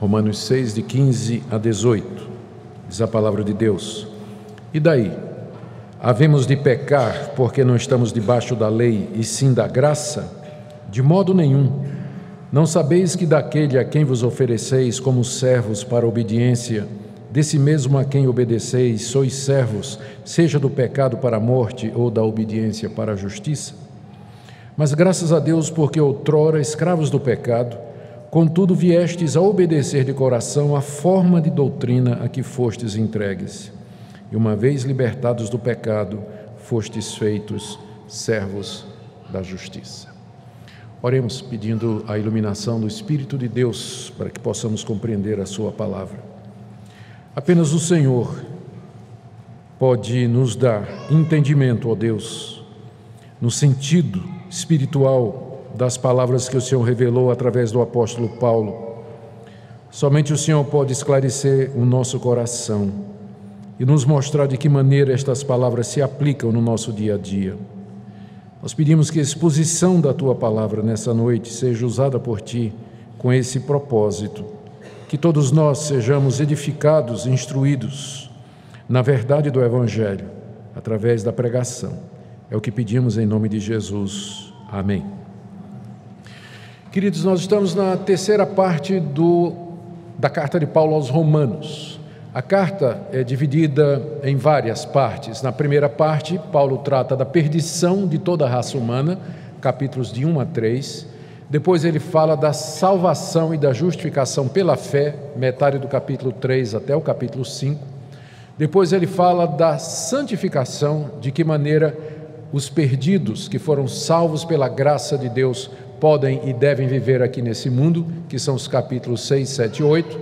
Romanos 6, de 15 a 18, diz a palavra de Deus: E daí? Havemos de pecar porque não estamos debaixo da lei e sim da graça? De modo nenhum. Não sabeis que daquele a quem vos ofereceis como servos para a obediência, desse mesmo a quem obedeceis, sois servos, seja do pecado para a morte ou da obediência para a justiça? Mas graças a Deus, porque outrora escravos do pecado, contudo viestes a obedecer de coração a forma de doutrina a que fostes entregues. E uma vez libertados do pecado, fostes feitos servos da justiça. Oremos pedindo a iluminação do Espírito de Deus para que possamos compreender a sua palavra. Apenas o Senhor pode nos dar entendimento, ó Deus, no sentido espiritual das palavras que o Senhor revelou através do apóstolo Paulo. Somente o Senhor pode esclarecer o nosso coração e nos mostrar de que maneira estas palavras se aplicam no nosso dia a dia. Nós pedimos que a exposição da Tua palavra nessa noite seja usada por Ti com esse propósito, que todos nós sejamos edificados, instruídos na verdade do Evangelho, através da pregação. É o que pedimos em nome de Jesus. Amém. Queridos, nós estamos na terceira parte da carta de Paulo aos Romanos. A carta é dividida em várias partes. Na primeira parte, Paulo trata da perdição de toda a raça humana, capítulos de 1 a 3. Depois ele fala da salvação e da justificação pela fé, metade do capítulo 3 até o capítulo 5. Depois ele fala da santificação, de que maneira os perdidos que foram salvos pela graça de Deus podem e devem viver aqui nesse mundo, que são os capítulos 6, 7 e 8.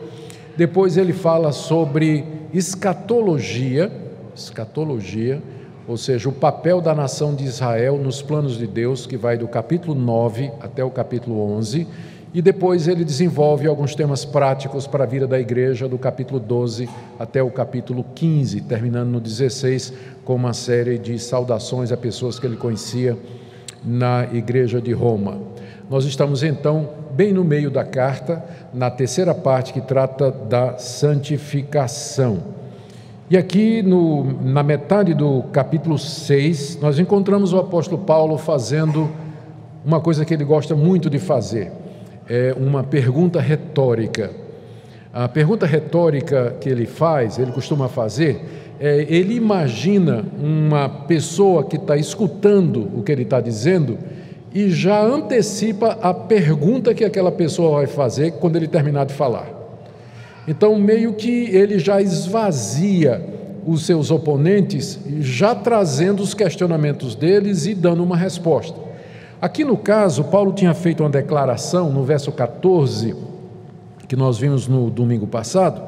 Depois ele fala sobre escatologia, ou seja, o papel da nação de Israel nos planos de Deus, que vai do capítulo 9 até o capítulo 11. E depois ele desenvolve alguns temas práticos para a vida da igreja, do capítulo 12 até o capítulo 15, terminando no 16, com uma série de saudações a pessoas que ele conhecia na igreja de Roma. Nós estamos então bem no meio da carta, na terceira parte que trata da santificação. E aqui na metade do capítulo 6, nós encontramos o apóstolo Paulo fazendo uma coisa que ele gosta muito de fazer. É uma pergunta retórica. A pergunta retórica que ele costuma fazer, ele imagina uma pessoa que está escutando o que ele está dizendo e já antecipa a pergunta que aquela pessoa vai fazer quando ele terminar de falar. Então, meio que ele já esvazia os seus oponentes, já trazendo os questionamentos deles e dando uma resposta. Aqui no caso, Paulo tinha feito uma declaração no verso 14, que nós vimos no domingo passado,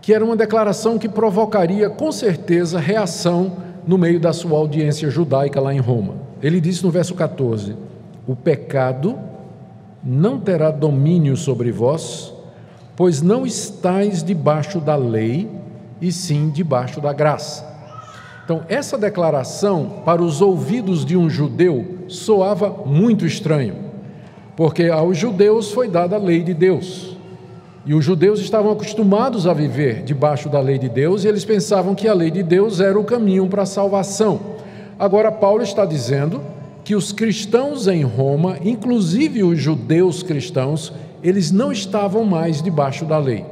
que era uma declaração que provocaria com certeza reação no meio da sua audiência judaica lá em Roma. Ele disse no verso 14: o pecado não terá domínio sobre vós, pois não estáis debaixo da lei, e sim debaixo da graça. Então, essa declaração, para os ouvidos de um judeu, soava muito estranho, porque aos judeus foi dada a lei de Deus, e os judeus estavam acostumados a viver debaixo da lei de Deus, e eles pensavam que a lei de Deus era o caminho para a salvação. Agora, Paulo está dizendo que os cristãos em Roma, inclusive os judeus cristãos, eles não estavam mais debaixo da lei.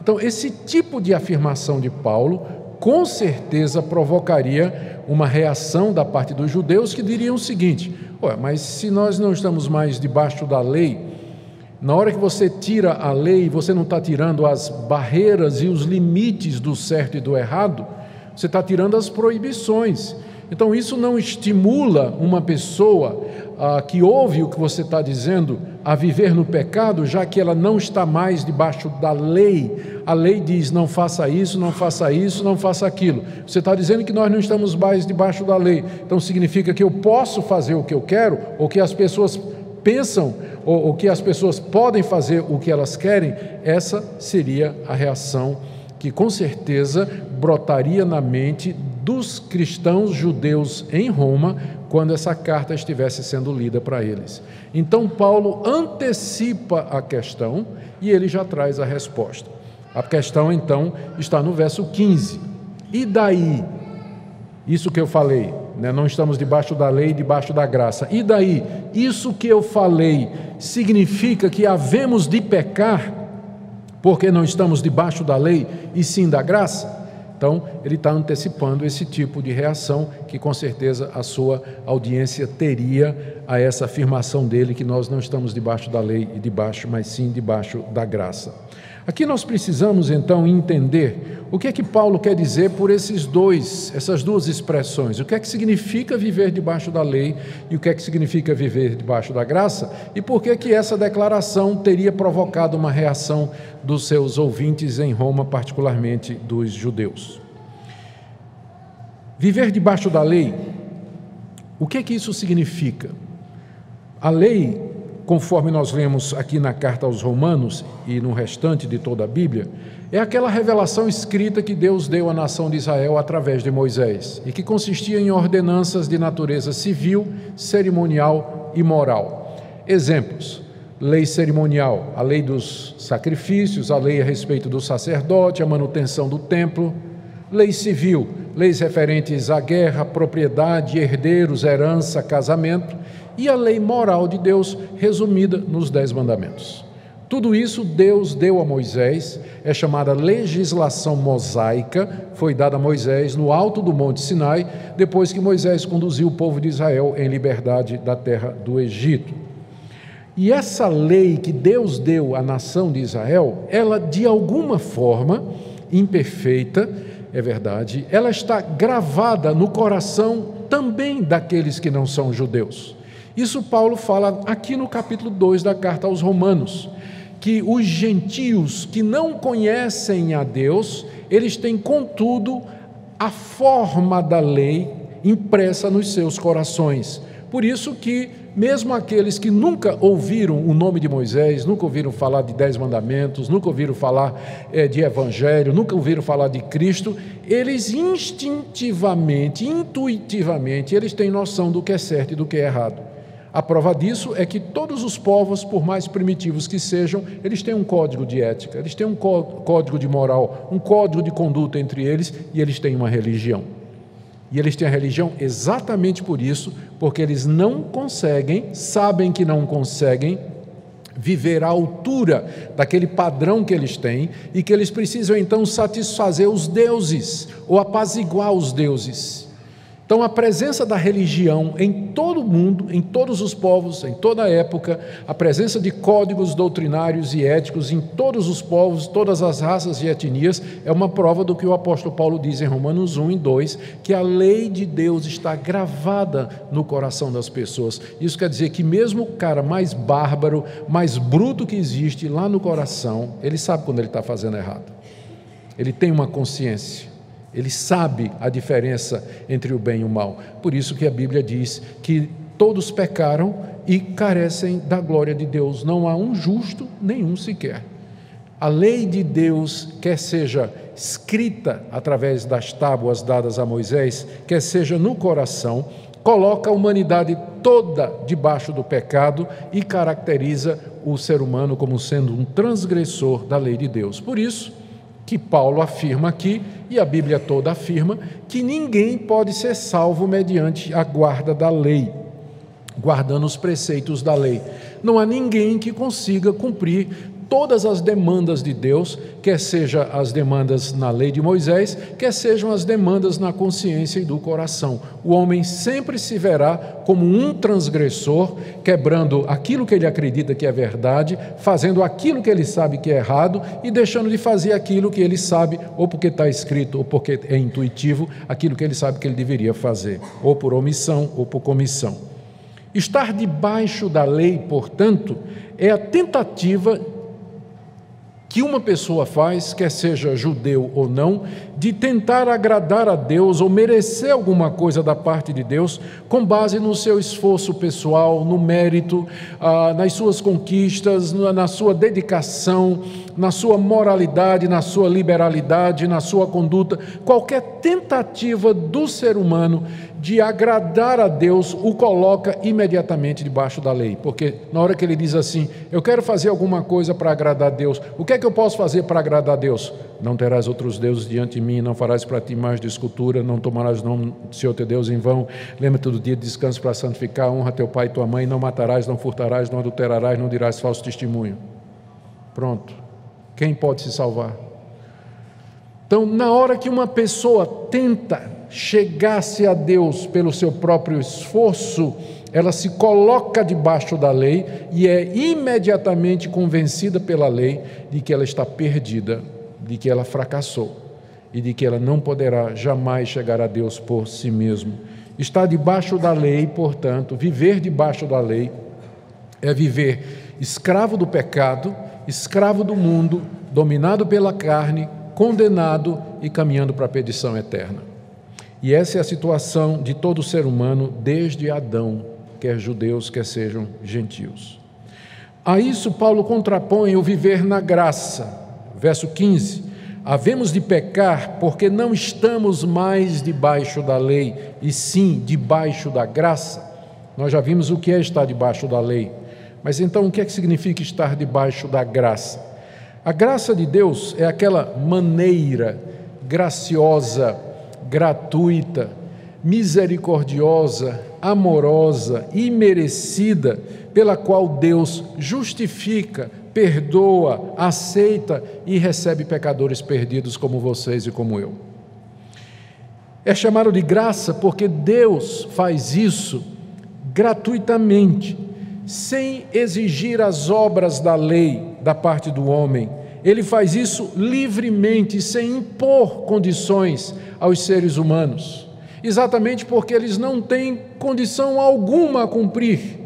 Então, esse tipo de afirmação de Paulo, com certeza provocaria uma reação da parte dos judeus que diriam o seguinte: mas se nós não estamos mais debaixo da lei, na hora que você tira a lei, você não está tirando as barreiras e os limites do certo e do errado, você está tirando as proibições. Então isso não estimula uma pessoa que ouve o que você está dizendo a viver no pecado, já que ela não está mais debaixo da lei. A lei diz: não faça isso, não faça isso, não faça aquilo. Você está dizendo que nós não estamos mais debaixo da lei, então significa que eu posso fazer o que eu quero, ou que as pessoas pensam, ou que as pessoas podem fazer o que elas querem. Essa seria a reação que com certeza brotaria na mente dos cristãos judeus em Roma quando essa carta estivesse sendo lida para eles. Então Paulo antecipa a questão e ele já traz a resposta. A questão então está no verso 15. E daí? Isso que eu falei, né? Não estamos debaixo da lei, debaixo da graça. E daí? Isso que eu falei significa que havemos de pecar porque não estamos debaixo da lei e sim da graça? Então, ele está antecipando esse tipo de reação que, com certeza, a sua audiência teria a essa afirmação dele que nós não estamos debaixo da lei e debaixo, mas sim debaixo da graça. Aqui nós precisamos, então, entender o que é que Paulo quer dizer por essas duas expressões. O que é que significa viver debaixo da lei e o que é que significa viver debaixo da graça e por que que essa declaração teria provocado uma reação dos seus ouvintes em Roma, particularmente dos judeus. Viver debaixo da lei, o que é que isso significa? A lei, conforme nós lemos aqui na carta aos Romanos e no restante de toda a Bíblia, é aquela revelação escrita que Deus deu à nação de Israel através de Moisés e que consistia em ordenanças de natureza civil, cerimonial e moral. Exemplos: lei cerimonial, a lei dos sacrifícios, a lei a respeito do sacerdote, a manutenção do templo. Lei civil, leis referentes à guerra, propriedade, herdeiros, herança, casamento. E a lei moral de Deus, resumida nos 10 mandamentos. Tudo isso Deus deu a Moisés, é chamada legislação mosaica, foi dada a Moisés no alto do Monte Sinai, depois que Moisés conduziu o povo de Israel em liberdade da terra do Egito. E essa lei que Deus deu à nação de Israel, ela de alguma forma, imperfeita, é verdade, ela está gravada no coração também daqueles que não são judeus. Isso Paulo fala aqui no capítulo 2 da carta aos Romanos, que os gentios que não conhecem a Deus, eles têm, contudo, a forma da lei impressa nos seus corações. Por isso que, mesmo aqueles que nunca ouviram o nome de Moisés, nunca ouviram falar de 10 mandamentos, nunca ouviram falar de evangelho, nunca ouviram falar de Cristo, eles instintivamente, intuitivamente, eles têm noção do que é certo e do que é errado. A prova disso é que todos os povos, por mais primitivos que sejam, eles têm um código de ética, eles têm um código de moral, um código de conduta entre eles, e eles têm uma religião. E eles têm a religião exatamente por isso, porque eles não conseguem, sabem que não conseguem viver à altura daquele padrão que eles têm e que eles precisam então satisfazer os deuses ou apaziguar os deuses. Então, a presença da religião em todo o mundo, em todos os povos, em toda a época, a presença de códigos doutrinários e éticos em todos os povos, todas as raças e etnias, é uma prova do que o apóstolo Paulo diz em Romanos 1 e 2, que a lei de Deus está gravada no coração das pessoas. Isso quer dizer que mesmo o cara mais bárbaro, mais bruto que existe lá no coração, ele sabe quando ele está fazendo errado. Ele tem uma consciência. Ele sabe a diferença entre o bem e o mal. Por isso que a Bíblia diz que todos pecaram e carecem da glória de Deus. Não há um justo, nenhum sequer. A lei de Deus, quer seja escrita através das tábuas dadas a Moisés, quer seja no coração, coloca a humanidade toda debaixo do pecado e caracteriza o ser humano como sendo um transgressor da lei de Deus. Por isso que Paulo afirma aqui, e a Bíblia toda afirma, que ninguém pode ser salvo mediante a guarda da lei, guardando os preceitos da lei. Não há ninguém que consiga cumprir todas as demandas de Deus, quer seja as demandas na lei de Moisés, quer sejam as demandas na consciência e do coração. O homem sempre se verá como um transgressor, quebrando aquilo que ele acredita que é verdade, fazendo aquilo que ele sabe que é errado e deixando de fazer aquilo que ele sabe, ou porque está escrito, ou porque é intuitivo, aquilo que ele sabe que ele deveria fazer, ou por omissão ou por comissão. Estar debaixo da lei, portanto, é a tentativa que uma pessoa faz, quer seja judeu ou não, de tentar agradar a Deus ou merecer alguma coisa da parte de Deus, com base no seu esforço pessoal, no mérito, nas suas conquistas, na sua dedicação, na sua moralidade, na sua liberalidade, na sua conduta. Qualquer tentativa do ser humano de agradar a Deus o coloca imediatamente debaixo da lei, porque na hora que ele diz assim, eu quero fazer alguma coisa para agradar a Deus, o que é que eu posso fazer para agradar a Deus? Não terás outros deuses diante de mim, não farás para ti mais de escultura, não tomarás o nome do Senhor teu Deus em vão, lembra-te do dia de descanso para santificar, honra teu pai e tua mãe, não matarás, não furtarás, não adulterarás, não dirás falso testemunho. Pronto. Quem pode se salvar? Então, na hora que uma pessoa tenta chegar-se a Deus pelo seu próprio esforço, ela se coloca debaixo da lei e é imediatamente convencida pela lei de que ela está perdida, de que ela fracassou e de que ela não poderá jamais chegar a Deus por si mesmo. Estar debaixo da lei, portanto, viver debaixo da lei é viver escravo do pecado, escravo do mundo, dominado pela carne, condenado e caminhando para a perdição eterna. E essa é a situação de todo ser humano desde Adão, quer judeus, quer sejam gentios. A isso Paulo contrapõe o viver na graça. Verso 15, havemos de pecar porque não estamos mais debaixo da lei, e sim debaixo da graça. Nós já vimos o que é estar debaixo da lei, mas então o que é que significa estar debaixo da graça? A graça de Deus é aquela maneira graciosa, gratuita, misericordiosa, amorosa, imerecida, pela qual Deus justifica, perdoa, aceita e recebe pecadores perdidos como vocês e como eu. É chamado de graça porque Deus faz isso gratuitamente, sem exigir as obras da lei da parte do homem. Ele faz isso livremente, sem impor condições aos seres humanos, exatamente porque eles não têm condição alguma a cumprir,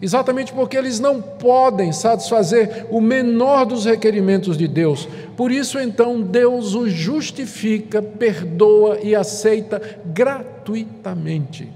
exatamente porque eles não podem satisfazer o menor dos requerimentos de Deus. Por isso, então, Deus os justifica, perdoa e aceita gratuitamente.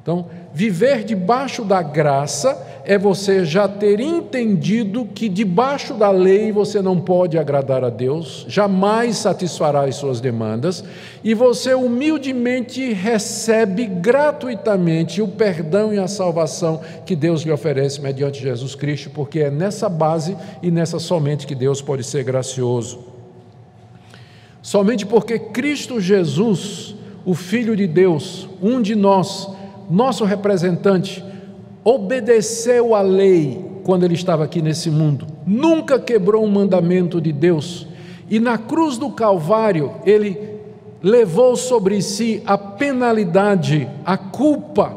Então, viver debaixo da graça é você já ter entendido que debaixo da lei você não pode agradar a Deus, jamais satisfará as suas demandas, e você humildemente recebe gratuitamente o perdão e a salvação que Deus lhe oferece mediante Jesus Cristo, porque é nessa base e nessa somente que Deus pode ser gracioso. Somente porque Cristo Jesus, o Filho de Deus, um de nós, nosso representante, obedeceu à lei quando ele estava aqui nesse mundo, nunca quebrou um mandamento de Deus, e na cruz do Calvário ele levou sobre si a penalidade, a culpa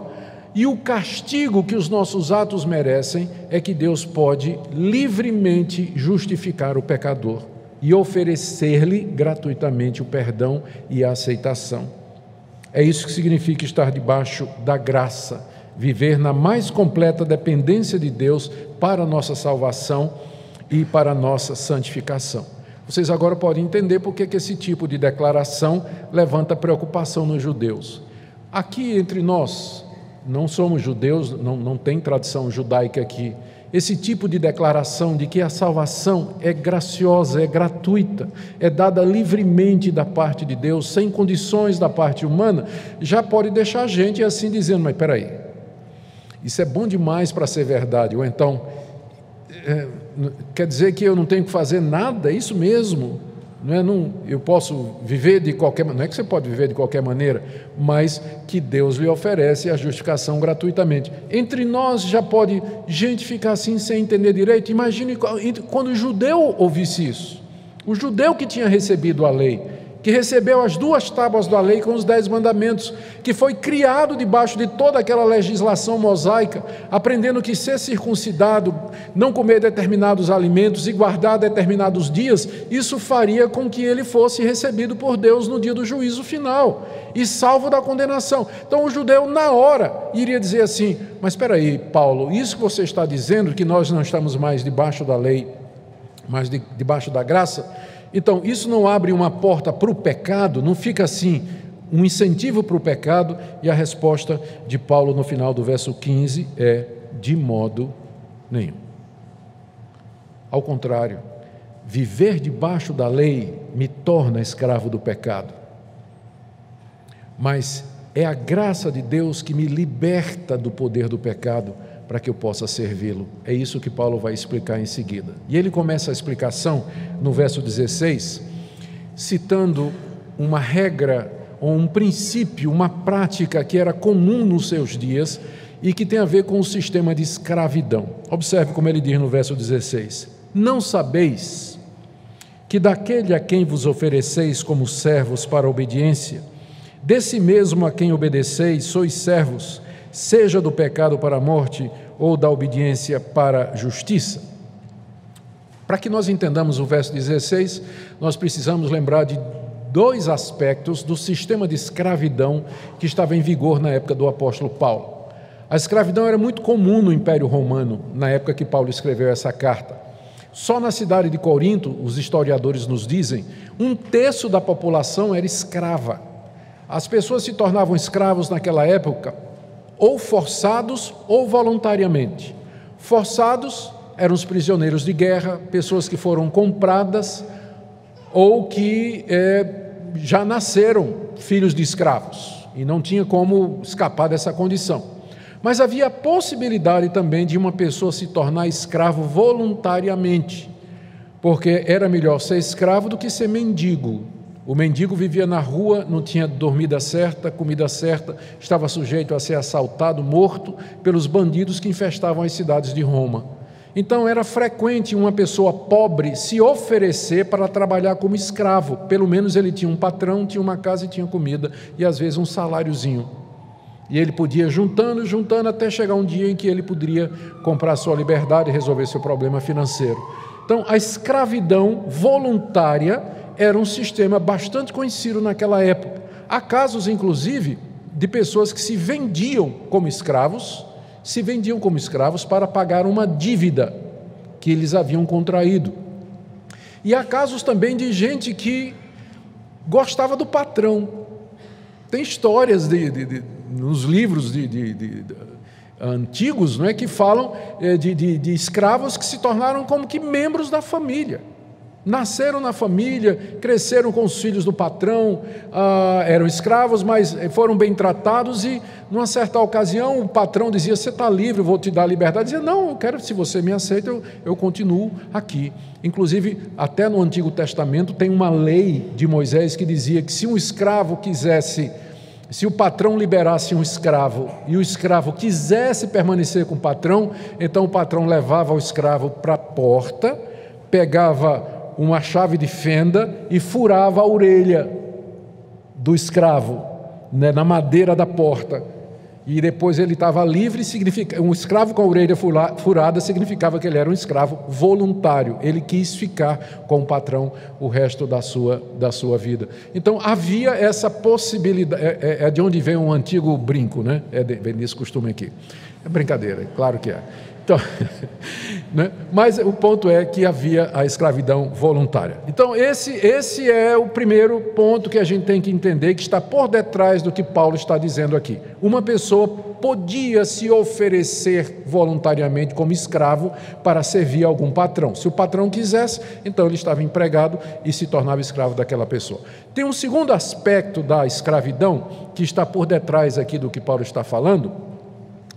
e o castigo que os nossos atos merecem. É que Deus pode livremente justificar o pecador e oferecer-lhe gratuitamente o perdão e a aceitação. É isso que significa estar debaixo da graça, viver na mais completa dependência de Deus para a nossa salvação e para a nossa santificação. Vocês agora podem entender por que esse tipo de declaração levanta preocupação nos judeus. Aqui entre nós, não somos judeus, não tem tradição judaica aqui. Esse tipo de declaração de que a salvação é graciosa, é gratuita, é dada livremente da parte de Deus, sem condições da parte humana, já pode deixar a gente assim dizendo, mas espera aí, isso é bom demais para ser verdade, ou então, quer dizer que eu não tenho que fazer nada? É isso mesmo, eu posso viver de qualquer maneira, não é que você pode viver de qualquer maneira, mas que Deus lhe oferece a justificação gratuitamente. Entre nós já pode gente ficar assim sem entender direito. Imagine quando o judeu ouvisse isso, o judeu que tinha recebido a lei, que recebeu as 2 tábuas da lei com os 10 mandamentos, que foi criado debaixo de toda aquela legislação mosaica, aprendendo que ser circuncidado, não comer determinados alimentos e guardar determinados dias, isso faria com que ele fosse recebido por Deus no dia do juízo final e salvo da condenação. Então o judeu na hora iria dizer assim, mas espera aí, Paulo, isso que você está dizendo, que nós não estamos mais debaixo da lei, mas debaixo da graça. Então, isso não abre uma porta para o pecado, não fica assim um incentivo para o pecado, e a resposta de Paulo no final do verso 15 é: de modo nenhum. Ao contrário, viver debaixo da lei me torna escravo do pecado, mas é a graça de Deus que me liberta do poder do pecado para que eu possa servi-lo. É isso que Paulo vai explicar em seguida. E ele começa a explicação no verso 16, citando uma regra, ou um princípio, uma prática que era comum nos seus dias e que tem a ver com o sistema de escravidão. Observe como ele diz no verso 16: não sabeis que daquele a quem vos ofereceis como servos para a obediência, desse mesmo a quem obedeceis sois servos, seja do pecado para a morte ou da obediência para a justiça? Para que nós entendamos o verso 16, nós precisamos lembrar de dois aspectos do sistema de escravidão que estava em vigor na época do apóstolo Paulo. A escravidão era muito comum no Império Romano, na época que Paulo escreveu essa carta. Só na cidade de Corinto, os historiadores nos dizem, 1/3 da população era escrava. As pessoas se tornavam escravos naquela época ou forçados ou voluntariamente. Forçados eram os prisioneiros de guerra, pessoas que foram compradas ou que já nasceram filhos de escravos e não tinha como escapar dessa condição. Mas havia a possibilidade também de uma pessoa se tornar escravo voluntariamente, porque era melhor ser escravo do que ser mendigo. O mendigo vivia na rua, não tinha dormida certa, comida certa, estava sujeito a ser assaltado, morto pelos bandidos que infestavam as cidades de Roma. Então era frequente uma pessoa pobre se oferecer para trabalhar como escravo. Pelo menos ele tinha um patrão, tinha uma casa e tinha comida, e às vezes um saláriozinho. E ele podia juntando, até chegar um dia em que ele poderia comprar sua liberdade e resolver seu problema financeiro. Então a escravidão voluntária era um sistema bastante conhecido naquela época. Há casos, inclusive, de pessoas que se vendiam como escravos para pagar uma dívida que eles haviam contraído. E há casos também de gente que gostava do patrão. Tem histórias nos livros antigos, não é, que falam de escravos que se tornaram como que membros da família. Nasceram na família, cresceram com os filhos do patrão, eram escravos, mas foram bem tratados e, numa certa ocasião, o patrão dizia: você está livre, eu vou te dar a liberdade. Dizia: não, eu quero, se você me aceita, eu continuo aqui. Inclusive, até no Antigo Testamento tem uma lei de Moisés que dizia que se um escravo quisesse, se o patrão liberasse um escravo e o escravo quisesse permanecer com o patrão, então o patrão levava o escravo para a porta, pegava uma chave de fenda e furava a orelha do escravo, né, na madeira da porta, e depois ele estava livre. Um escravo com a orelha furada significava que ele era um escravo voluntário, ele quis ficar com o patrão o resto da sua vida. Então havia essa possibilidade, é de onde vem um antigo brinco, né? Vem desse costume aqui, é brincadeira, claro que é. Então, né? Mas o ponto é que havia a escravidão voluntária. Então esse é o primeiro ponto que a gente tem que entender, que está por detrás do que Paulo está dizendo aqui. Uma pessoa podia se oferecer voluntariamente como escravo para servir algum patrão. Se o patrão quisesse, então ele estava empregado e se tornava escravo daquela pessoa. Tem um segundo aspecto da escravidão que está por detrás aqui do que Paulo está falando,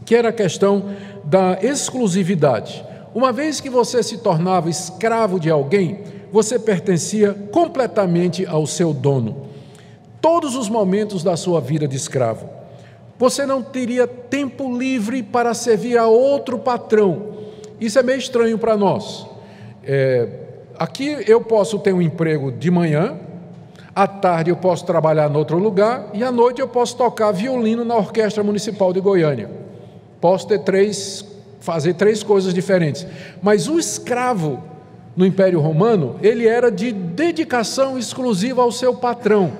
que era a questão da exclusividade. Uma vez que você se tornava escravo de alguém, você pertencia completamente ao seu dono. Todos os momentos da sua vida de escravo. Você não teria tempo livre para servir a outro patrão. Isso é meio estranho para nós. Aqui eu posso ter um emprego de manhã, à tarde eu posso trabalhar em outro lugar e à noite eu posso tocar violino na Orquestra Municipal de Goiânia. Posso fazer 3 coisas diferentes. Mas o escravo no Império Romano, ele era de dedicação exclusiva ao seu patrão.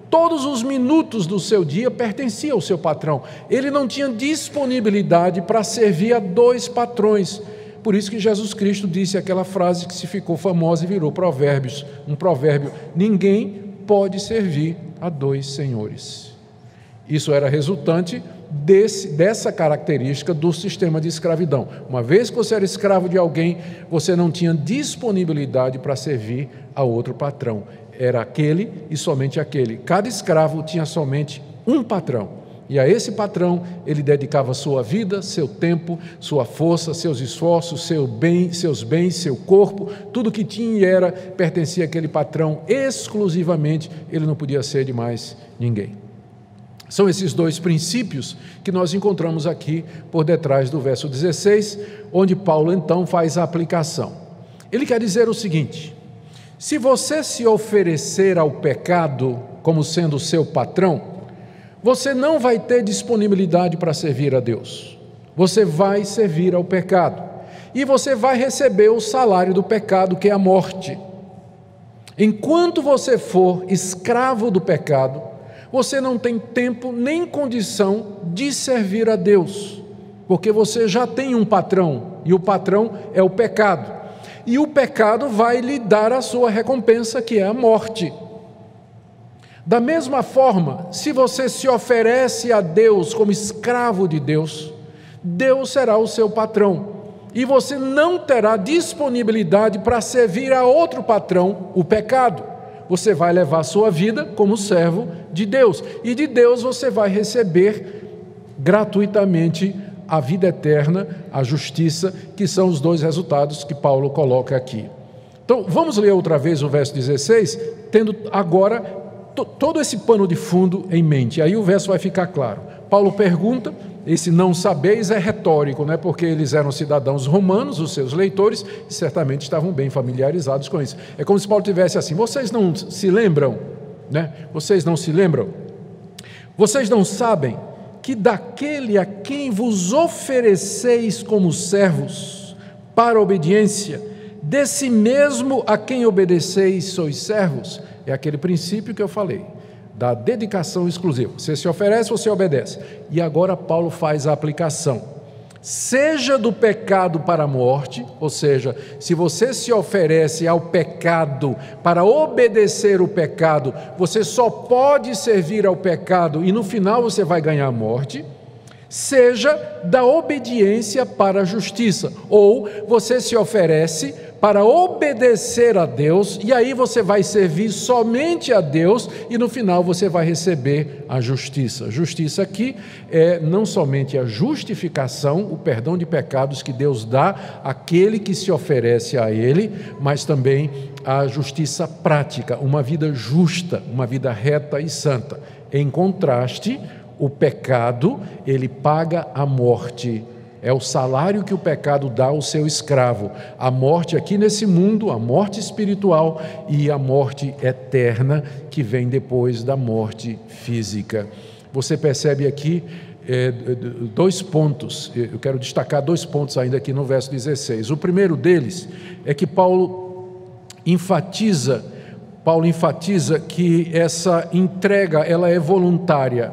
Todos os minutos do seu dia pertenciam ao seu patrão. Ele não tinha disponibilidade para servir a 2 patrões, Por isso que Jesus Cristo disse aquela frase que se ficou famosa e virou provérbios, um provérbio: ninguém pode servir a dois senhores. Isso era resultante dessa característica do sistema de escravidão. Uma vez que você era escravo de alguém, você não tinha disponibilidade para servir a outro patrão. Era aquele e somente aquele. Cada escravo tinha somente um patrão. E a esse patrão ele dedicava sua vida, seu tempo, sua força, seus esforços, seus bens, seu corpo, tudo que tinha e era, pertencia àquele patrão exclusivamente, ele não podia ser de mais ninguém. São esses dois princípios que nós encontramos aqui por detrás do verso 16, onde Paulo então faz a aplicação. Ele quer dizer o seguinte: se você se oferecer ao pecado como sendo seu patrão, você não vai ter disponibilidade para servir a Deus. Você vai servir ao pecado. E você vai receber o salário do pecado, que é a morte. Enquanto você for escravo do pecado, você não tem tempo nem condição de servir a Deus, porque você já tem um patrão, e o patrão é o pecado. E o pecado vai lhe dar a sua recompensa, que é a morte. Da mesma forma, se você se oferece a Deus como escravo de Deus, Deus será o seu patrão, e você não terá disponibilidade para servir a outro patrão, o pecado. Você vai levar a sua vida como servo de Deus, e de Deus você vai receber gratuitamente a vida eterna, a justiça, que são os dois resultados que Paulo coloca aqui. Então, vamos ler outra vez o verso 16, tendo agora todo esse pano de fundo em mente. Aí o verso vai ficar claro. Paulo pergunta, esse não sabeis é retórico, né? Porque eles eram cidadãos romanos, os seus leitores, e certamente estavam bem familiarizados com isso. É como se Paulo tivesse assim: vocês não se lembram, né? Vocês não se lembram? Vocês não sabem que daquele a quem vos ofereceis como servos para obediência, desse mesmo a quem obedeceis sois servos? É aquele princípio que eu falei, da dedicação exclusiva. Você se oferece, você obedece. E agora Paulo faz a aplicação. Seja do pecado para a morte, ou seja, se você se oferece ao pecado para obedecer o pecado, você só pode servir ao pecado e no final você vai ganhar a morte. Seja da obediência para a justiça, ou você se oferece para obedecer a Deus, e aí você vai servir somente a Deus, e no final você vai receber a justiça. Justiça aqui é não somente a justificação, o perdão de pecados que Deus dá àquele que se oferece a Ele, mas também a justiça prática, uma vida justa, uma vida reta e santa. Em contraste, o pecado, ele paga a morte. É o salário que o pecado dá ao seu escravo. A morte aqui nesse mundo, a morte espiritual e a morte eterna que vem depois da morte física. Você percebe aqui dois pontos. Eu quero destacar dois pontos ainda aqui no verso 16. O primeiro deles é que Paulo enfatiza que essa entrega ela é voluntária.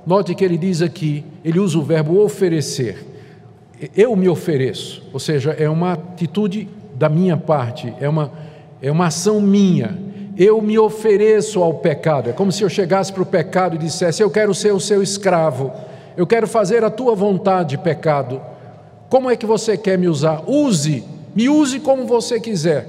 Note que ele diz aqui, ele usa o verbo oferecer. Eu me ofereço, ou seja, é uma atitude da minha parte, é uma ação minha. Eu me ofereço ao pecado. É como se eu chegasse para o pecado e dissesse: eu quero ser o seu escravo, eu quero fazer a tua vontade, pecado. Como é que você quer me usar? Me use como você quiser.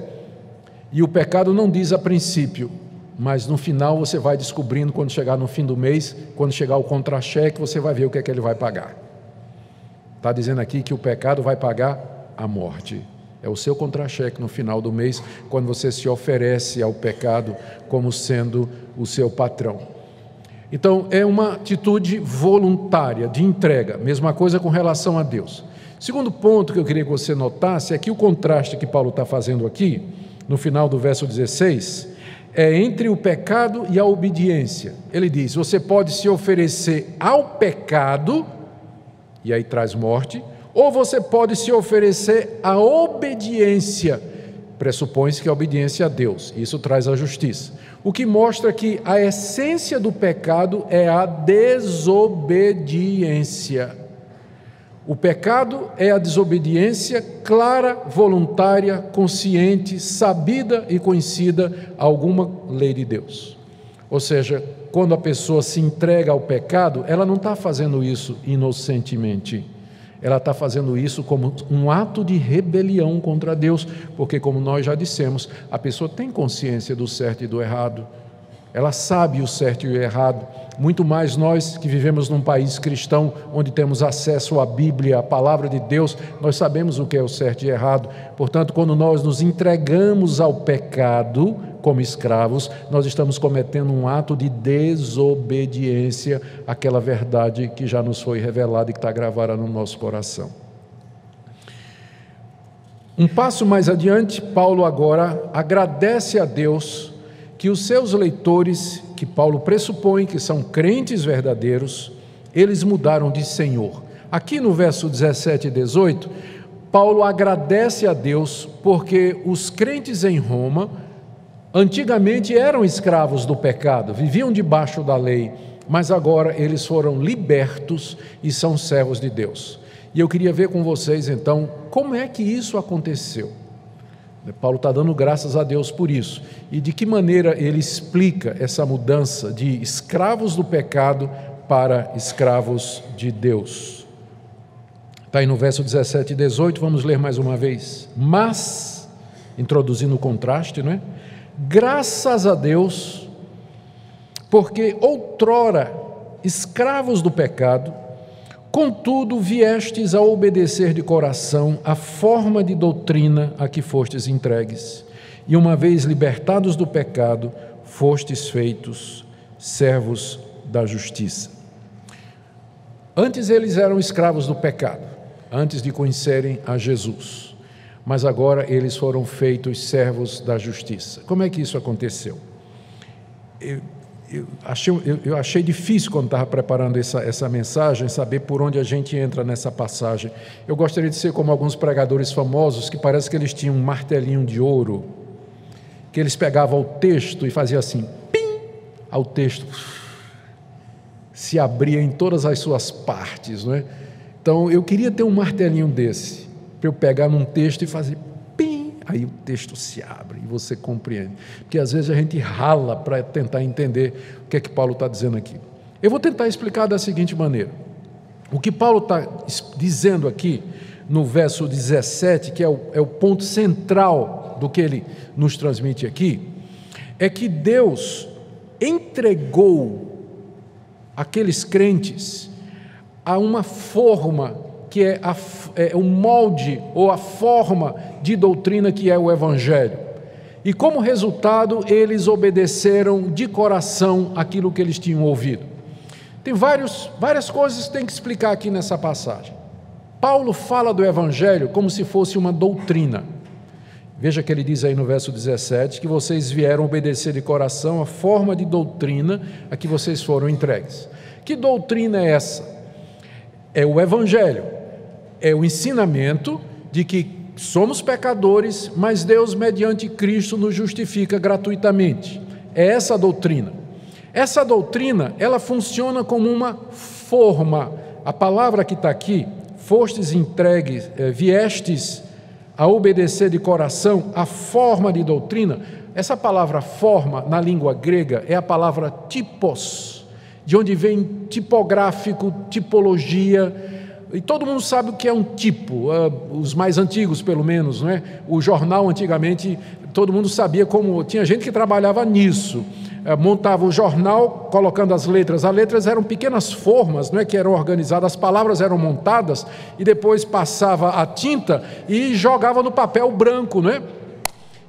E o pecado não diz a princípio, mas no final você vai descobrindo, quando chegar no fim do mês, quando chegar o contra-cheque, você vai ver o que é que ele vai pagar. Está dizendo aqui que o pecado vai pagar a morte. É o seu contra-cheque no final do mês, quando você se oferece ao pecado como sendo o seu patrão. Então, é uma atitude voluntária, de entrega. Mesma coisa com relação a Deus. Segundo ponto que eu queria que você notasse é que o contraste que Paulo está fazendo aqui, no final do verso 16, é entre o pecado e a obediência. Ele diz: você pode se oferecer ao pecado, e aí traz morte, ou você pode se oferecer à obediência. Pressupõe-se que a obediência a Deus, isso traz a justiça. O que mostra que a essência do pecado é a desobediência. O pecado é a desobediência clara, voluntária, consciente, sabida e conhecida a alguma lei de Deus. Ou seja, quando a pessoa se entrega ao pecado, ela não está fazendo isso inocentemente. Ela está fazendo isso como um ato de rebelião contra Deus, porque, como nós já dissemos, a pessoa tem consciência do certo e do errado. Ela sabe o certo e o errado. Muito mais nós que vivemos num país cristão, onde temos acesso à Bíblia, à Palavra de Deus, nós sabemos o que é o certo e errado. Portanto, quando nós nos entregamos ao pecado como escravos, nós estamos cometendo um ato de desobediência àquela verdade que já nos foi revelada e que está gravada no nosso coração. Um passo mais adiante, Paulo agora agradece a Deus que os seus leitores, que Paulo pressupõe que são crentes verdadeiros, eles mudaram de Senhor. Aqui no verso 17 e 18, Paulo agradece a Deus porque os crentes em Roma antigamente eram escravos do pecado, viviam debaixo da lei, mas agora eles foram libertos e são servos de Deus. E eu queria ver com vocês então como é que isso aconteceu. Paulo está dando graças a Deus por isso. E de que maneira ele explica essa mudança de escravos do pecado para escravos de Deus. Está aí no verso 17 e 18, vamos ler mais uma vez. Mas, introduzindo o contraste, não é? Graças a Deus, porque outrora escravos do pecado, contudo viestes a obedecer de coração a forma de doutrina a que fostes entregues, e uma vez libertados do pecado, fostes feitos servos da justiça. Antes eles eram escravos do pecado, antes de conhecerem a Jesus, mas agora eles foram feitos servos da justiça. Como é que isso aconteceu? Eu achei difícil, quando estava preparando essa mensagem, saber por onde a gente entra nessa passagem. Eu gostaria de ser como alguns pregadores famosos, que parece que eles tinham um martelinho de ouro, que eles pegavam o texto e faziam assim, pim, ao texto se abria em todas as suas partes, não é? Então, eu queria ter um martelinho desse, para eu pegar num texto e fazer pim, aí o texto se abre e você compreende. Porque às vezes a gente rala para tentar entender o que é que Paulo está dizendo aqui. Eu vou tentar explicar da seguinte maneira. O que Paulo está dizendo aqui, no verso 17, que é o ponto central do que ele nos transmite aqui, é que Deus entregou aqueles crentes a uma forma que é o molde ou a forma de doutrina que é o Evangelho. E como resultado, eles obedeceram de coração aquilo que eles tinham ouvido. Tem várias coisas que tem que explicar aqui nessa passagem. Paulo fala do Evangelho como se fosse uma doutrina. Veja que ele diz aí no verso 17, que vocês vieram obedecer de coração a forma de doutrina a que vocês foram entregues. Que doutrina é essa? É o Evangelho, é o ensinamento de que somos pecadores, mas Deus, mediante Cristo, nos justifica gratuitamente. É essa a doutrina. Essa doutrina, ela funciona como uma forma. A palavra que está aqui, fostes entregues, viestes a obedecer de coração a forma de doutrina. Essa palavra forma, na língua grega, é a palavra typos, de onde vem tipográfico, tipologia, e todo mundo sabe o que é um tipo, os mais antigos pelo menos, não é? O jornal antigamente, todo mundo sabia como, tinha gente que trabalhava nisso, montava o jornal colocando as letras eram pequenas formas, não é, que eram organizadas, as palavras eram montadas e depois passava a tinta e jogava no papel branco, não é?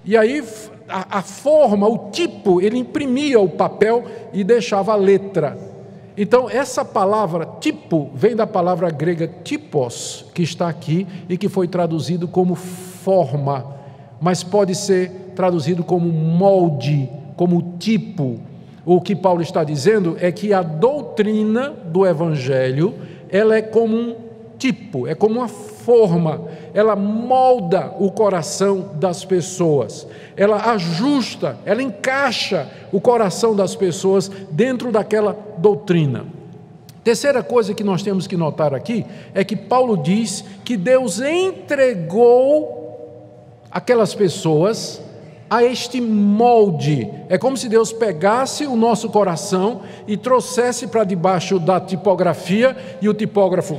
E aí a forma, o tipo, ele imprimia o papel e deixava a letra. Então, essa palavra tipo vem da palavra grega typos, que está aqui e que foi traduzido como forma, mas pode ser traduzido como molde, como tipo. O que Paulo está dizendo é que a doutrina do Evangelho, ela é como um tipo, é como uma forma, ela molda o coração das pessoas, ela ajusta, ela encaixa o coração das pessoas dentro daquela doutrina. Terceira coisa que nós temos que notar aqui é que Paulo diz que Deus entregou aquelas pessoas a este molde. É como se Deus pegasse o nosso coração e trouxesse para debaixo da tipografia e o tipógrafo,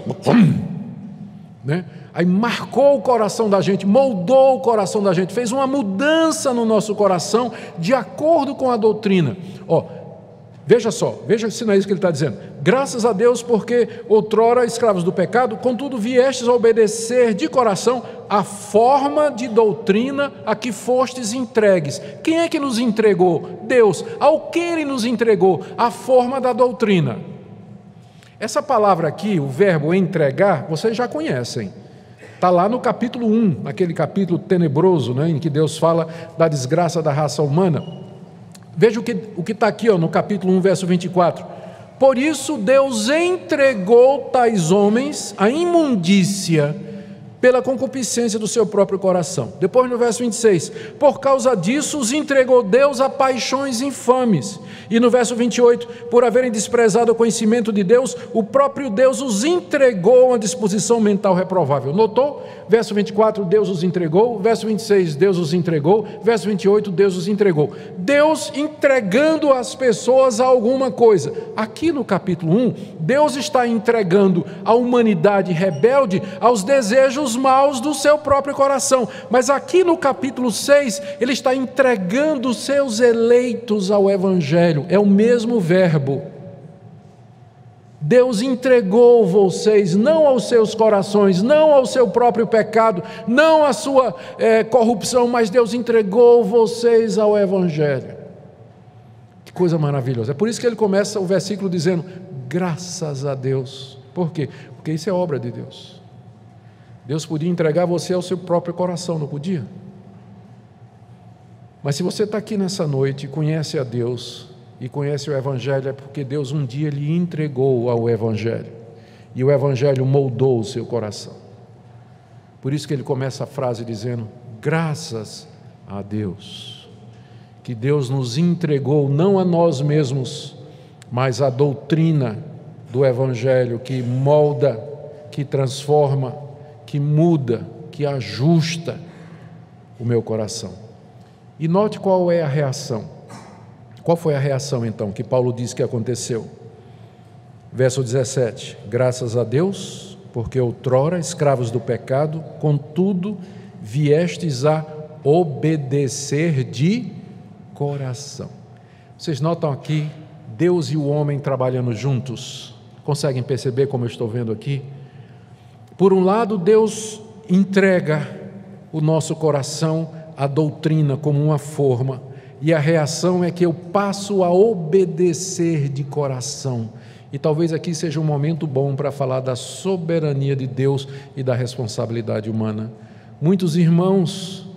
né? Aí marcou o coração da gente, moldou o coração da gente, fez uma mudança no nosso coração de acordo com a doutrina. Veja se não é isso que ele está dizendo. Graças a Deus, porque outrora escravos do pecado, contudo viestes a obedecer de coração a forma de doutrina a que fostes entregues. Quem é que nos entregou? Deus. Ao que Ele nos entregou? A forma da doutrina. Essa palavra aqui, o verbo entregar, vocês já conhecem. Está lá no capítulo 1, naquele capítulo tenebroso, né, em que Deus fala da desgraça da raça humana. Veja o que está aqui, no capítulo 1, verso 24. Por isso Deus entregou tais homens à imundícia pela concupiscência do seu próprio coração. Depois no verso 26, por causa disso os entregou Deus a paixões infames. E no verso 28, por haverem desprezado o conhecimento de Deus, o próprio Deus os entregou a uma disposição mental reprovável. Notou? Verso 24, Deus os entregou. Verso 26, Deus os entregou. Verso 28, Deus os entregou. Deus entregando as pessoas a alguma coisa. Aqui no capítulo 1, Deus está entregando a humanidade rebelde aos desejos maus do seu próprio coração. Mas aqui no capítulo 6, Ele está entregando os seus eleitos ao Evangelho. É o mesmo verbo. Deus entregou vocês, não aos seus corações, não ao seu próprio pecado, não à sua corrupção, mas Deus entregou vocês ao Evangelho. Que coisa maravilhosa. É por isso que ele começa o versículo dizendo, graças a Deus. Por quê? Porque isso é obra de Deus. Deus podia entregar você ao seu próprio coração, não podia? Mas se você está aqui nessa noite e conhece a Deus e conhece o Evangelho, é porque Deus um dia lhe entregou ao Evangelho e o Evangelho moldou o seu coração. Por isso que ele começa a frase dizendo, graças a Deus, que Deus nos entregou não a nós mesmos, mas a doutrina do Evangelho que molda, que transforma, que muda, que ajusta o meu coração. E note qual é a reação. Qual foi a reação então que Paulo diz que aconteceu? Verso 17, graças a Deus, porque outrora escravos do pecado, contudo viestes a obedecer de coração. Vocês notam aqui Deus e o homem trabalhando juntos? Conseguem perceber como eu estou vendo aqui? Por um lado, Deus entrega o nosso coração à doutrina como uma forma, e a reação é que eu passo a obedecer de coração. E talvez aqui seja um momento bom para falar da soberania de Deus e da responsabilidade humana. Muitos irmãos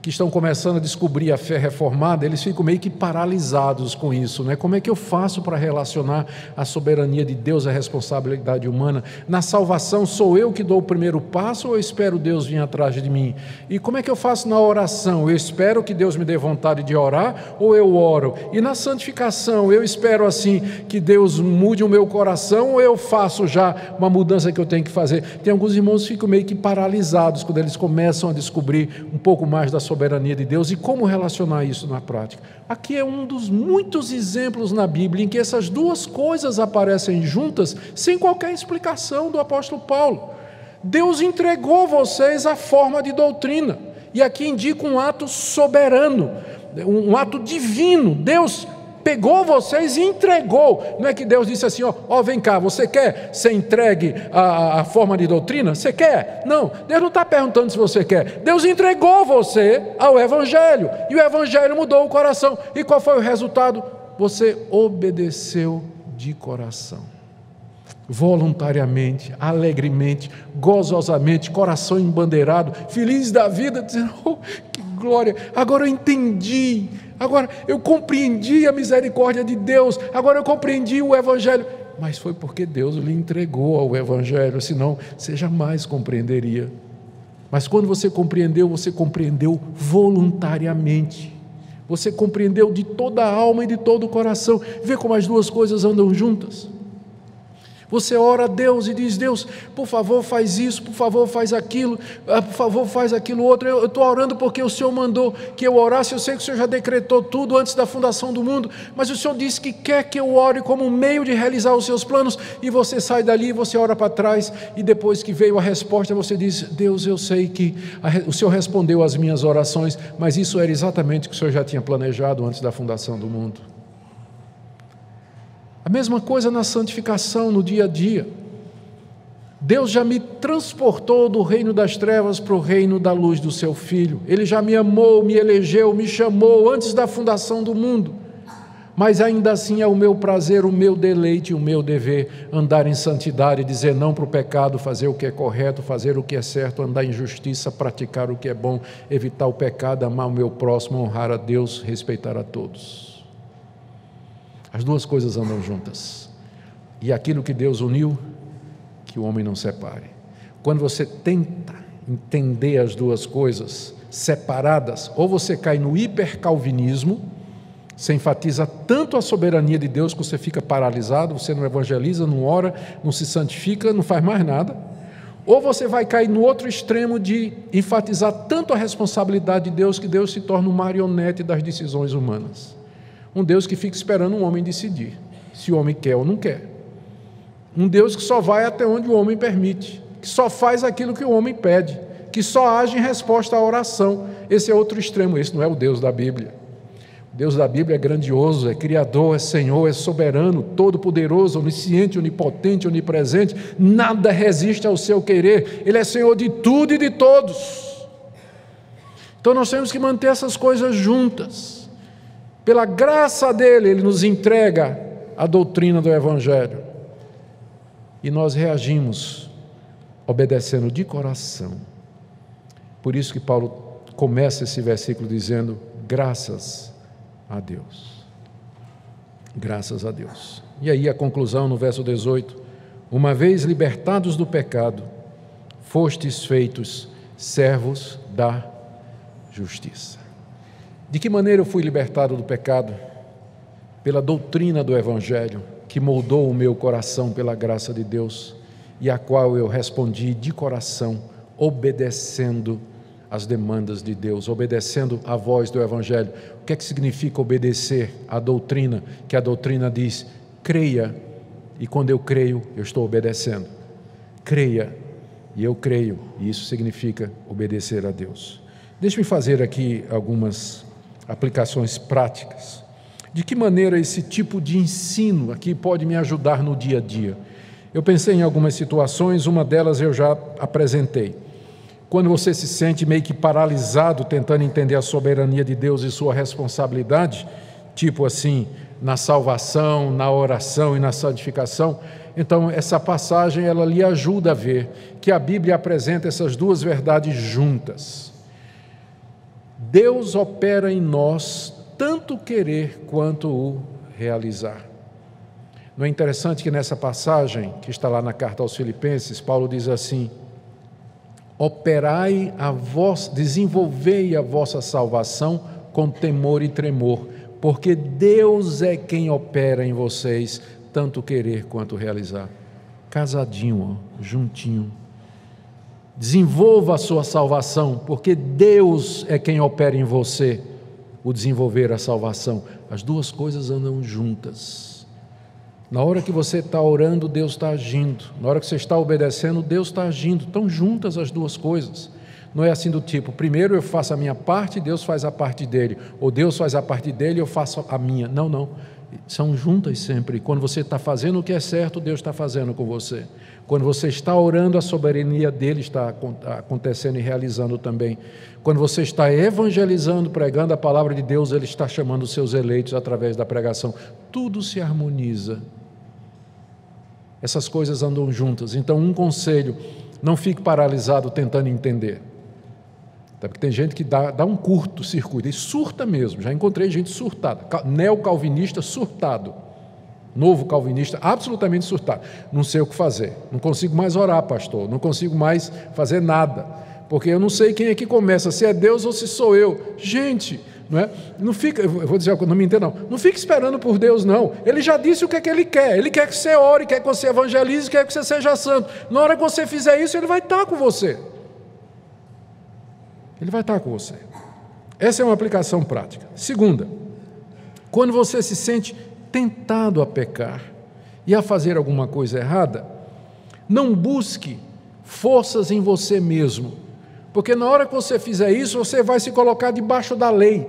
que estão começando a descobrir a fé reformada, eles ficam meio que paralisados com isso, né? Como é que eu faço para relacionar a soberania de Deus à responsabilidade humana? Na salvação, sou eu que dou o primeiro passo ou eu espero Deus vir atrás de mim? E como é que eu faço na oração? Eu espero que Deus me dê vontade de orar ou eu oro? E na santificação, eu espero assim que Deus mude o meu coração ou eu faço já uma mudança que eu tenho que fazer? Tem alguns irmãos que ficam meio que paralisados quando eles começam a descobrir um pouco mais da soberania de Deus e como relacionar isso na prática. Aqui é um dos muitos exemplos na Bíblia em que essas duas coisas aparecem juntas sem qualquer explicação do apóstolo Paulo. Deus entregou vocês a forma de doutrina e aqui indica um ato soberano, um ato divino. Deus pegou vocês e entregou. Não é que Deus disse assim, vem cá, você quer ser entregue à forma de doutrina? Você quer? Não, Deus não está perguntando se você quer. Deus entregou você ao Evangelho, e o Evangelho mudou o coração. E qual foi o resultado? Você obedeceu de coração, voluntariamente, alegremente, gozosamente, coração embandeirado, feliz da vida, dizendo, que glória, agora eu entendi, agora eu compreendi a misericórdia de Deus, agora eu compreendi o Evangelho. Mas foi porque Deus lhe entregou ao Evangelho, senão você jamais compreenderia. Mas quando você compreendeu voluntariamente, você compreendeu de toda a alma e de todo o coração. Vê como as duas coisas andam juntas. Você ora a Deus e diz: Deus, por favor faz isso, por favor faz aquilo, por favor faz aquilo outro. Eu estou orando porque o Senhor mandou que eu orasse. Eu sei que o Senhor já decretou tudo antes da fundação do mundo, mas o Senhor disse que quer que eu ore como meio de realizar os seus planos. E você sai dali, você ora para trás, e depois que veio a resposta, você diz: Deus, eu sei que o Senhor respondeu às minhas orações, mas isso era exatamente o que o Senhor já tinha planejado antes da fundação do mundo. A mesma coisa na santificação, no dia a dia. Deus já me transportou do reino das trevas para o reino da luz do seu Filho. Ele já me amou, me elegeu, me chamou antes da fundação do mundo. Mas ainda assim é o meu prazer, o meu deleite, o meu dever andar em santidade, dizer não para o pecado, fazer o que é correto, fazer o que é certo, andar em justiça, praticar o que é bom, evitar o pecado, amar o meu próximo, honrar a Deus, respeitar a todos. As duas coisas andam juntas. E aquilo que Deus uniu, que o homem não separe. Quando você tenta entender as duas coisas separadas, ou você cai no hipercalvinismo, você enfatiza tanto a soberania de Deus que você fica paralisado, você não evangeliza, não ora, não se santifica, não faz mais nada. Ou você vai cair no outro extremo de enfatizar tanto a responsabilidade de Deus que Deus se torna um marionete das decisões humanas. Um Deus que fica esperando um homem decidir se o homem quer ou não quer. Um Deus que só vai até onde o homem permite, que só faz aquilo que o homem pede, que só age em resposta à oração. Esse é outro extremo, esse não é o Deus da Bíblia. O Deus da Bíblia é grandioso, é criador, é Senhor, é soberano, todo-poderoso, onisciente, onipotente, onipresente, nada resiste ao seu querer. Ele é Senhor de tudo e de todos. Então nós temos que manter essas coisas juntas. Pela graça dele, ele nos entrega a doutrina do Evangelho. E nós reagimos obedecendo de coração. Por isso que Paulo começa esse versículo dizendo: graças a Deus. Graças a Deus. E aí a conclusão no verso 18: uma vez libertados do pecado, fostes feitos servos da justiça. De que maneira eu fui libertado do pecado? Pela doutrina do Evangelho, que moldou o meu coração pela graça de Deus, e a qual eu respondi de coração, obedecendo às demandas de Deus, obedecendo à voz do Evangelho. O que é que significa obedecer à doutrina? Que a doutrina diz: creia, e quando eu creio, eu estou obedecendo. Creia, e eu creio, e isso significa obedecer a Deus. Deixe-me fazer aqui algumas aplicações práticas. De que maneira esse tipo de ensino aqui pode me ajudar no dia a dia? Eu pensei em algumas situações, uma delas eu já apresentei. Quando você se sente meio que paralisado tentando entender a soberania de Deus e sua responsabilidade, tipo assim, na salvação, na oração e na santificação, então essa passagem ela lhe ajuda a ver que a Bíblia apresenta essas duas verdades juntas. Deus opera em nós tanto o querer quanto o realizar. Não é interessante que nessa passagem, que está lá na carta aos Filipenses, Paulo diz assim: operai desenvolvei a vossa salvação com temor e tremor, porque Deus é quem opera em vocês tanto querer quanto realizar. Casadinho, ó, juntinho. Desenvolva a sua salvação, porque Deus é quem opera em você o desenvolver a salvação. As duas coisas andam juntas. Na hora que você está orando, Deus está agindo. Na hora que você está obedecendo, Deus está agindo. Estão juntas as duas coisas. Não é assim do tipo: primeiro eu faço a minha parte, Deus faz a parte dele. Ou Deus faz a parte dele e eu faço a minha. Não, não. São juntas sempre. Quando você está fazendo o que é certo, Deus está fazendo com você. Quando você está orando, a soberania dele está acontecendo e realizando também. Quando você está evangelizando, pregando a palavra de Deus, ele está chamando os seus eleitos através da pregação. Tudo se harmoniza. Essas coisas andam juntas. Então, um conselho: não fique paralisado tentando entender. Porque tem gente que dá um curto-circuito, e surta mesmo. Já encontrei gente surtada, neocalvinista surtado, novo calvinista absolutamente surtado. Não sei o que fazer, não consigo mais orar, pastor, não consigo mais fazer nada, porque eu não sei quem é que começa, se é Deus ou se sou eu. Gente, Não é? Não fica, eu vou dizer, não me entenda, não fique esperando por Deus, não. Ele já disse o que é que Ele quer. Ele quer que você ore, quer que você evangelize, quer que você seja santo. Na hora que você fizer isso, Ele vai estar com você. Ele vai estar com você. Essa é uma aplicação prática. Segunda, quando você se sente tentado a pecar e a fazer alguma coisa errada, não busque forças em você mesmo, porque na hora que você fizer isso, você vai se colocar debaixo da lei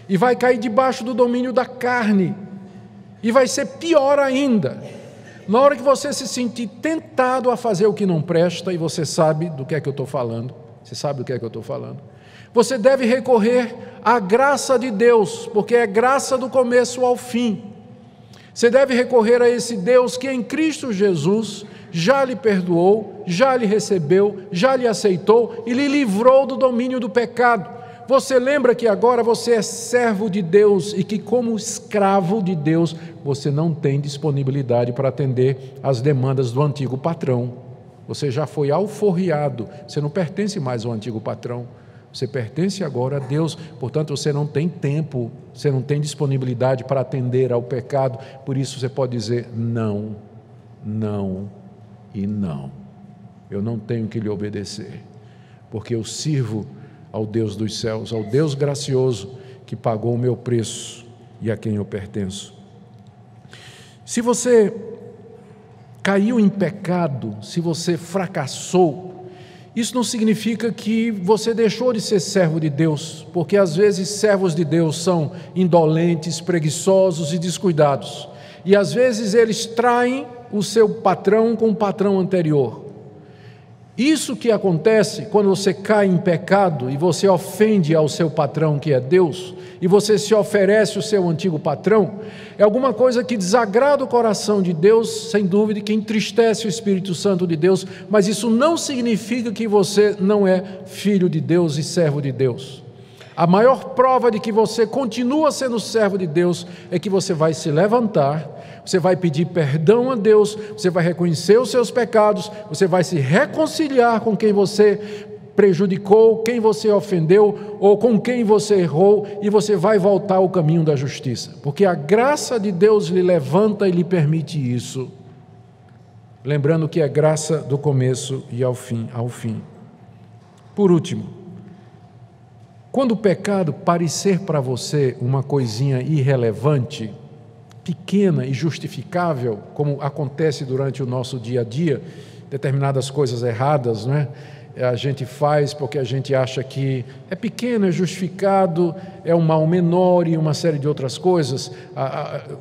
e vai cair debaixo do domínio da carne e vai ser pior ainda. Na hora que você se sentir tentado a fazer o que não presta, e você sabe do que é que eu estou falando, você deve recorrer à graça de Deus, porque é graça do começo ao fim. Você deve recorrer a esse Deus que em Cristo Jesus já lhe perdoou, já lhe recebeu, já lhe aceitou e lhe livrou do domínio do pecado. Você lembra que agora você é servo de Deus e que, como escravo de Deus, você não tem disponibilidade para atender às demandas do antigo patrão. Você já foi alforriado, você não pertence mais ao antigo patrão, você pertence agora a Deus, portanto você não tem tempo, você não tem disponibilidade para atender ao pecado, por isso você pode dizer não, não e não. Eu não tenho que lhe obedecer, porque eu sirvo ao Deus dos céus, ao Deus gracioso que pagou o meu preço e a quem eu pertenço. Se você caiu em pecado, se você fracassou, isso não significa que você deixou de ser servo de Deus, porque às vezes servos de Deus são indolentes, preguiçosos e descuidados, e às vezes eles traem o seu patrão com o patrão anterior. Isso que acontece quando você cai em pecado e você ofende ao seu patrão, que é Deus, e você se oferece ao seu antigo patrão, é alguma coisa que desagrada o coração de Deus, sem dúvida, que entristece o Espírito Santo de Deus, mas isso não significa que você não é filho de Deus e servo de Deus. A maior prova de que você continua sendo servo de Deus é que você vai se levantar, você vai pedir perdão a Deus, você vai reconhecer os seus pecados, você vai se reconciliar com quem você prejudicou, quem você ofendeu ou com quem você errou, e você vai voltar ao caminho da justiça, porque a graça de Deus lhe levanta e lhe permite isso, lembrando que é graça do começo e ao fim. Por último, quando o pecado parecer para você uma coisinha irrelevante, pequena e justificável, como acontece durante o nosso dia a dia, determinadas coisas erradas, não é? A gente faz porque a gente acha que é pequeno, é justificado, é um mal menor e uma série de outras coisas.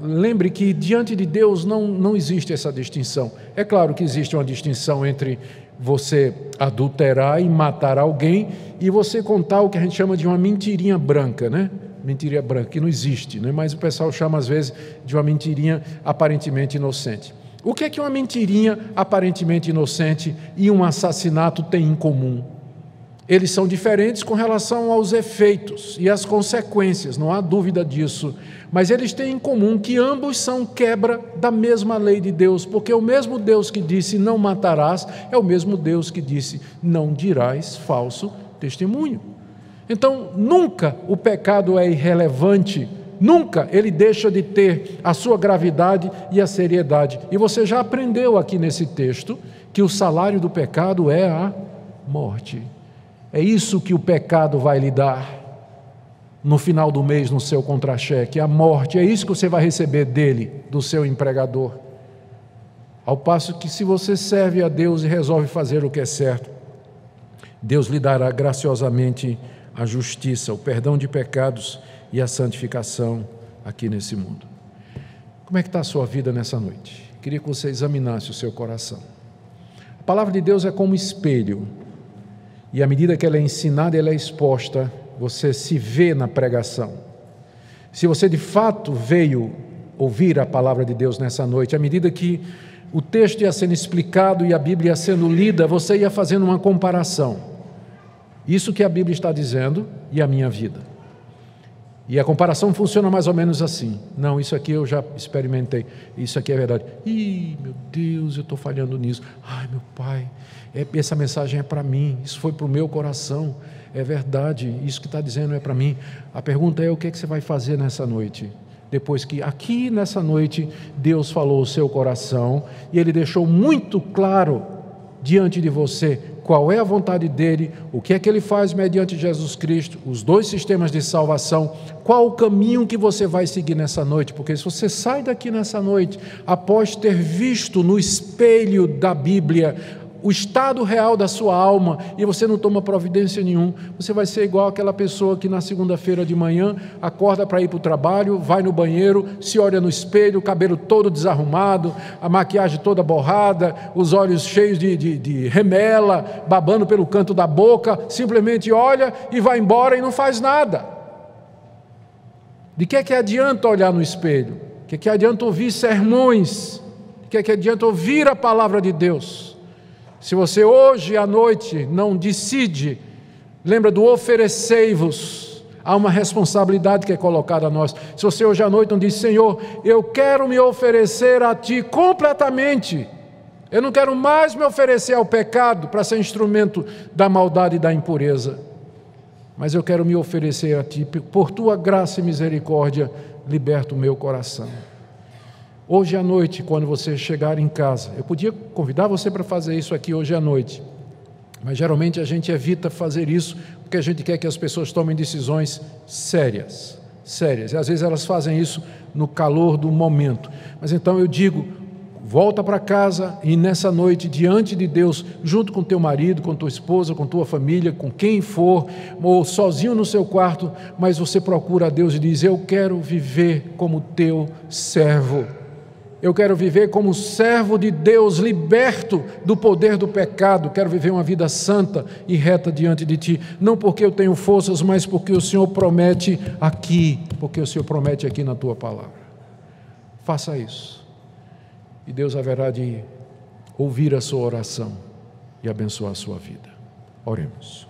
Lembre que diante de Deus não existe essa distinção. É claro que existe uma distinção entre você adulterar e matar alguém e você contar o que a gente chama de uma mentirinha branca, né? Mentirinha branca, que não existe, né? Mas o pessoal chama às vezes de uma mentirinha aparentemente inocente. O que é que uma mentirinha aparentemente inocente e um assassinato têm em comum? Eles são diferentes com relação aos efeitos e às consequências, não há dúvida disso, mas eles têm em comum que ambos são quebra da mesma lei de Deus, porque o mesmo Deus que disse não matarás é o mesmo Deus que disse não dirás falso testemunho. Então, nunca o pecado é irrelevante, nunca ele deixa de ter a sua gravidade e a seriedade. E você já aprendeu aqui nesse texto que o salário do pecado é a morte. É isso que o pecado vai lhe dar no final do mês no seu contra-cheque, a morte. É isso que você vai receber dele, do seu empregador. Ao passo que, se você serve a Deus e resolve fazer o que é certo, Deus lhe dará graciosamente a justiça, o perdão de pecados e a santificação aqui nesse mundo. Como é que está a sua vida nessa noite? Queria que você examinasse o seu coração. A palavra de Deus é como espelho, e à medida que ela é ensinada, ela é exposta, você se vê na pregação. Se você de fato veio ouvir a palavra de Deus nessa noite, à medida que o texto ia sendo explicado e a Bíblia ia sendo lida, você ia fazendo uma comparação. Isso que a Bíblia está dizendo e a minha vida. E a comparação funciona mais ou menos assim. Não, isso aqui eu já experimentei, isso aqui é verdade. Ih, meu Deus, eu estou falhando nisso. Ai, meu Pai, essa mensagem é para mim, isso foi para o meu coração. É verdade, isso que está dizendo é para mim. A pergunta é: o que é que você vai fazer nessa noite? Depois que aqui nessa noite Deus falou o seu coração e Ele deixou muito claro diante de você qual é a vontade dEle, o que é que Ele faz mediante Jesus Cristo, os dois sistemas de salvação, qual o caminho que você vai seguir nessa noite, porque se você sai daqui nessa noite, após ter visto no espelho da Bíblia o estado real da sua alma, e você não toma providência nenhuma, você vai ser igual aquela pessoa que na segunda-feira de manhã acorda para ir para o trabalho, vai no banheiro, se olha no espelho, o cabelo todo desarrumado, a maquiagem toda borrada, os olhos cheios de remela, babando pelo canto da boca, simplesmente olha e vai embora e não faz nada. De que adianta olhar no espelho? De que adianta ouvir sermões? De que adianta ouvir a palavra de Deus? Se você hoje à noite não decide, lembra do oferecei-vos, há uma responsabilidade que é colocada a nós. Se você hoje à noite não diz: Senhor, eu quero me oferecer a Ti completamente, eu não quero mais me oferecer ao pecado para ser instrumento da maldade e da impureza, mas eu quero me oferecer a Ti, por Tua graça e misericórdia, liberta o meu coração. Hoje à noite, quando você chegar em casa, eu podia convidar você para fazer isso aqui hoje à noite, mas geralmente a gente evita fazer isso, porque a gente quer que as pessoas tomem decisões sérias, e às vezes elas fazem isso no calor do momento. Mas então eu digo: volta para casa e nessa noite, diante de Deus, junto com teu marido, com tua esposa, com tua família, com quem for, ou sozinho no seu quarto, mas você procura a Deus e diz: eu quero viver como teu servo. Eu quero viver como servo de Deus, liberto do poder do pecado. Quero viver uma vida santa e reta diante de Ti. Não porque eu tenho forças, mas porque o Senhor promete aqui. Porque o Senhor promete aqui na Tua palavra. Faça isso. E Deus haverá de ouvir a sua oração e abençoar a sua vida. Oremos.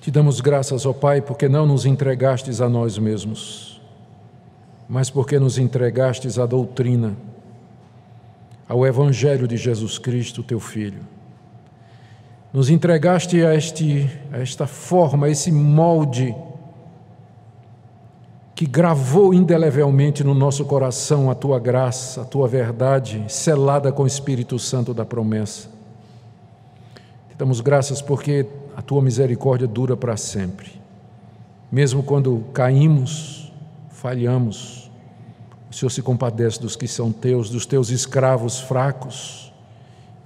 Te damos graças, ó Pai, porque não nos entregastes a nós mesmos, mas porque nos entregastes à doutrina, ao Evangelho de Jesus Cristo, Teu Filho. Nos entregaste a esta forma, a esse molde que gravou indelevelmente no nosso coração a Tua graça, a Tua verdade, selada com o Espírito Santo da promessa. Te damos graças porque a Tua misericórdia dura para sempre. Mesmo quando caímos, falhamos, o Senhor se compadece dos que são Teus, dos Teus escravos fracos,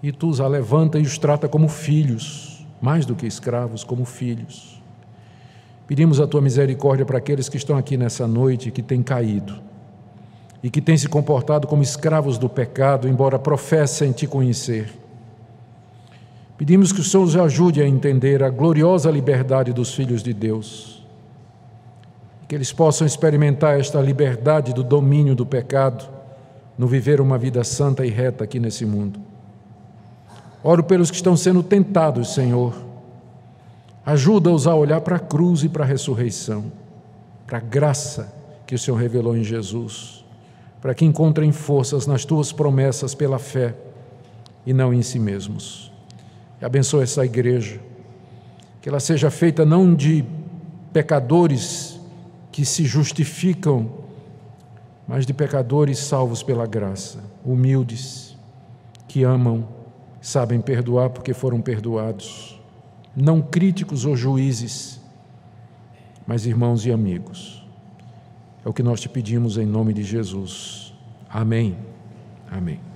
e Tu os levanta e os trata como filhos, mais do que escravos, como filhos. Pedimos a Tua misericórdia para aqueles que estão aqui nessa noite, que têm caído, e que têm se comportado como escravos do pecado, embora professem Te conhecer. Pedimos que o Senhor os ajude a entender a gloriosa liberdade dos filhos de Deus, que eles possam experimentar esta liberdade do domínio do pecado, no viver uma vida santa e reta aqui nesse mundo. Oro pelos que estão sendo tentados, Senhor. Ajuda-os a olhar para a cruz e para a ressurreição, para a graça que o Senhor revelou em Jesus, para que encontrem forças nas Tuas promessas pela fé e não em si mesmos. Abençoa essa igreja, que ela seja feita não de pecadores que se justificam, mas de pecadores salvos pela graça, humildes, que amam, sabem perdoar porque foram perdoados, não críticos ou juízes, mas irmãos e amigos. É o que nós Te pedimos em nome de Jesus. Amém. Amém.